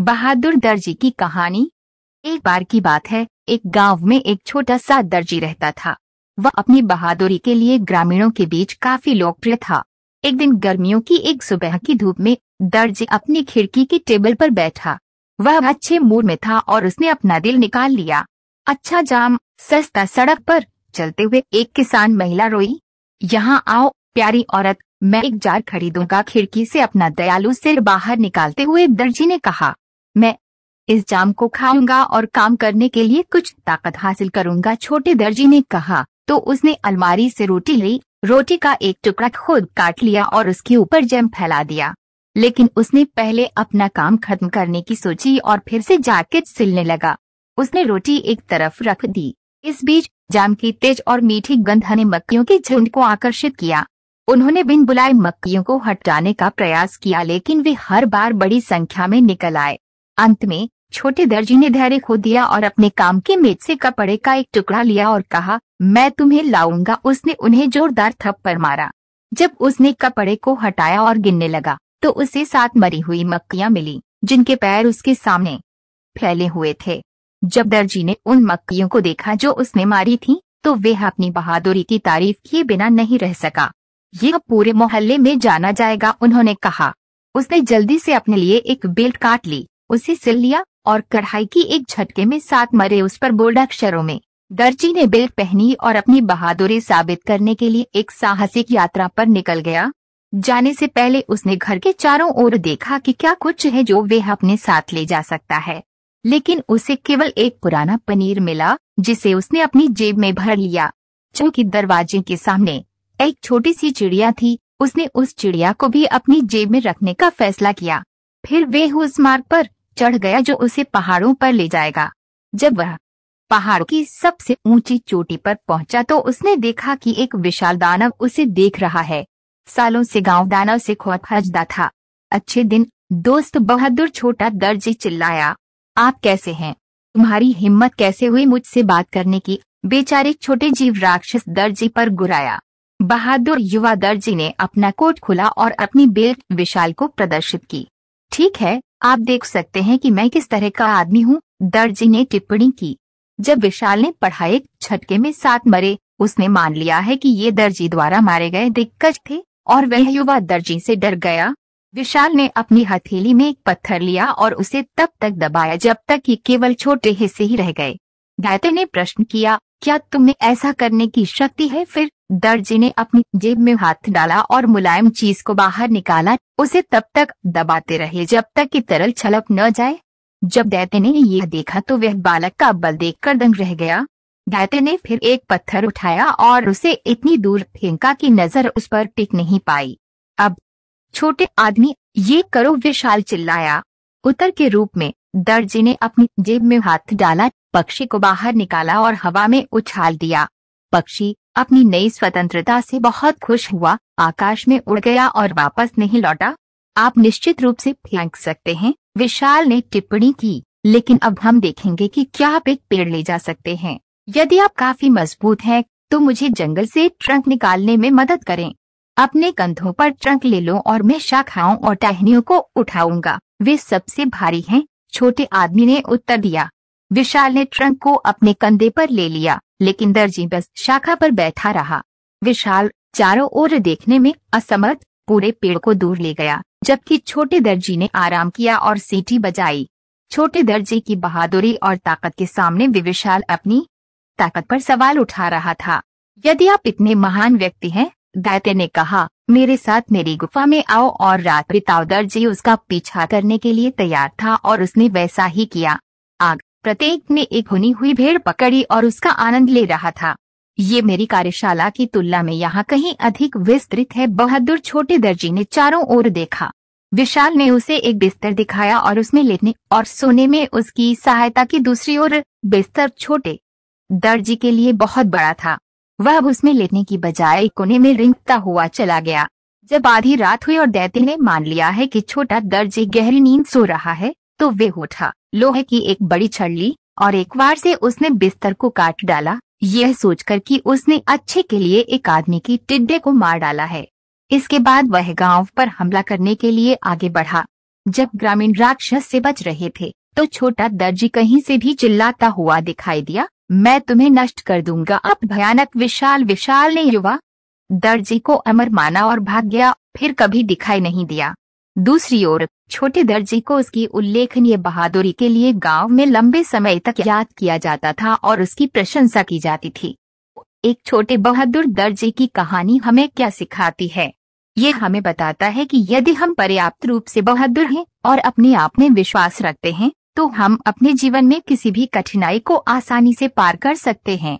बहादुर दर्जी की कहानी। एक बार की बात है, एक गांव में एक छोटा सा दर्जी रहता था। वह अपनी बहादुरी के लिए ग्रामीणों के बीच काफी लोकप्रिय था। एक दिन गर्मियों की एक सुबह की धूप में दर्जी अपनी खिड़की की टेबल पर बैठा। वह अच्छे मूड में था और उसने अपना दिल निकाल लिया। अच्छा जाम, सस्ता। सड़क पर चलते हुए एक किसान महिला रोई, यहाँ आओ प्यारी औरत, मैं एक जार खरीदूंगा। खिड़की से अपना दयालु सिर बाहर निकालते हुए दर्जी ने कहा, मैं इस जाम को खाऊंगा और काम करने के लिए कुछ ताकत हासिल करूंगा। छोटे दर्जी ने कहा तो उसने अलमारी से रोटी ली। रोटी का एक टुकड़ा खुद काट लिया और उसके ऊपर जैम फैला दिया। लेकिन उसने पहले अपना काम खत्म करने की सोची और फिर से जैकेट सिलने लगा। उसने रोटी एक तरफ रख दी। इस बीच जाम की तेज और मीठी गंध ने मक्खियों के झुंड को आकर्षित किया। उन्होंने बिन बुलाए मक्खियों को हटाने का प्रयास किया, लेकिन वे हर बार बड़ी संख्या में निकल आए। अंत में छोटे दर्जी ने धैर्य खो दिया और अपने काम की मेज से कपड़े का एक टुकड़ा लिया और कहा, मैं तुम्हें लाऊंगा। उसने उन्हें जोरदार थप्पड़ मारा। जब उसने कपड़े को हटाया और गिनने लगा तो उसे 7 मरी हुई मक्खियां मिली, जिनके पैर उसके सामने फैले हुए थे। जब दर्जी ने उन मक्खियों को देखा जो उसने मारी थी, तो वह अपनी बहादुरी की तारीफ किए बिना नहीं रह सका। यह पूरे मोहल्ले में जाना जाएगा, उन्होंने कहा। उसने जल्दी से अपने लिए एक बेल्ट काट ली, उसे सिल लिया और कढ़ाई की एक झटके में 7 मरे उस पर बोल्ड अक्षरों में। दर्जी ने बेल्ट पहनी और अपनी बहादुरी साबित करने के लिए एक साहसिक यात्रा पर निकल गया। जाने से पहले उसने घर के चारों ओर देखा कि क्या कुछ है जो वह अपने साथ ले जा सकता है, लेकिन उसे केवल एक पुराना पनीर मिला, जिसे उसने अपनी जेब में भर लिया। चौकी दरवाजे के सामने एक छोटी सी चिड़िया थी। उसने उस चिड़िया को भी अपनी जेब में रखने का फैसला किया। फिर वह उस मार्ग पर चढ़ गया जो उसे पहाड़ों पर ले जाएगा। जब वह पहाड़ की सबसे ऊंची चोटी पर पहुंचा तो उसने देखा कि एक विशाल दानव उसे देख रहा है। सालों से गांव दानव से खौफजदा था। अच्छे दिन दोस्त, बहादुर छोटा दर्जी चिल्लाया, आप कैसे हैं? तुम्हारी हिम्मत कैसे हुई मुझसे बात करने की? बेचारे छोटे जीव राक्षस दर्जी पर गुर्राया। बहादुर युवा दर्जी ने अपना कोट खोला और अपनी बेल्ट विशाल को प्रदर्शित की। ठीक है, आप देख सकते हैं कि मैं किस तरह का आदमी हूँ, दर्जी ने टिप्पणी की। जब विशाल ने पढ़ा एक झटके में 7 मरे, उसने मान लिया है कि ये दर्जी द्वारा मारे गए दिग्गज थे और वह युवा दर्जी से डर गया। विशाल ने अपनी हथेली में एक पत्थर लिया और उसे तब तक दबाया जब तक कि केवल छोटे हिस्से ही रह गए। दैत्य ने प्रश्न किया, क्या तुम्हें ऐसा करने की शक्ति है? फिर दर्जी ने अपनी जेब में हाथ डाला और मुलायम चीज को बाहर निकाला। उसे तब तक दबाते रहे जब तक कि तरल छलक न जाए। जब दैत्य ने यह देखा तो वह बालक का बल देखकर दंग रह गया। दैत्य ने फिर एक पत्थर उठाया और उसे इतनी दूर फेंका कि नजर उस पर टिक नहीं पाई। अब छोटे आदमी, ये करो, विशाल चिल्लाया। उत्तर के रूप में दर्जी ने अपनी जेब में हाथ डाला, पक्षी को बाहर निकाला और हवा में उछाल दिया। पक्षी अपनी नई स्वतंत्रता से बहुत खुश हुआ, आकाश में उड़ गया और वापस नहीं लौटा। आप निश्चित रूप से फेंक सकते हैं, विशाल ने टिप्पणी की, लेकिन अब हम देखेंगे कि क्या आप एक पेड़ ले जा सकते हैं। यदि आप काफी मजबूत हैं तो मुझे जंगल से ट्रंक निकालने में मदद करें। अपने कंधों पर ट्रंक ले लो और मैं शाखाओं और टहनियों को उठाऊंगा, वे सबसे भारी हैं, छोटे आदमी ने उत्तर दिया। विशाल ने ट्रंक को अपने कंधे पर ले लिया, लेकिन दर्जी बस शाखा पर बैठा रहा। विशाल चारों ओर देखने में असमर्थ पूरे पेड़ को दूर ले गया, जबकि छोटे दर्जी ने आराम किया और सीटी बजाई। छोटे दर्जी की बहादुरी और ताकत के सामने विशाल अपनी ताकत पर सवाल उठा रहा था। यदि आप इतने महान व्यक्ति हैं, दैत्य ने कहा, मेरे साथ मेरी गुफा में आओ और रात बिताओ। दर्जी उसका पीछा करने के लिए तैयार था और उसने वैसा ही किया। आग प्रत्येक ने एक भुनी हुई भेड़ पकड़ी और उसका आनंद ले रहा था। ये मेरी कार्यशाला की तुलना में यहाँ कहीं अधिक विस्तृत है। बहादुर छोटे दर्जी ने चारों ओर देखा। विशाल ने उसे एक बिस्तर दिखाया और उसमें लेटने और सोने में उसकी सहायता की। दूसरी ओर बिस्तर छोटे दर्जी के लिए बहुत बड़ा था। वह अब उसमें लेटने की बजाय कोने में रेंगता हुआ चला गया। जब आधी रात हुई और दैत्य ने मान लिया है कि छोटा दर्जी गहरी नींद सो रहा है, तो वे उठा, लोहे की एक बड़ी छड़ी और एक बार से उसने बिस्तर को काट डाला, यह सोचकर कि उसने अच्छे के लिए एक आदमी की टिड्डे को मार डाला है। इसके बाद वह गांव पर हमला करने के लिए आगे बढ़ा। जब ग्रामीण राक्षस से बच रहे थे तो छोटा दर्जी कहीं से भी चिल्लाता हुआ दिखाई दिया, मैं तुम्हें नष्ट कर दूंगा। अब भयानक विशाल विशाल ने युवा दर्जी को अमर माना और भाग गया, फिर कभी दिखाई नहीं दिया। दूसरी ओर छोटे दर्जी को उसकी उल्लेखनीय बहादुरी के लिए गांव में लंबे समय तक याद किया जाता था और उसकी प्रशंसा की जाती थी। एक छोटे बहादुर दर्जी की कहानी हमें क्या सिखाती है? ये हमें बताता है कि यदि हम पर्याप्त रूप से बहादुर हैं और अपने आप में विश्वास रखते हैं तो हम अपने जीवन में किसी भी कठिनाई को आसानी से पार कर सकते हैं।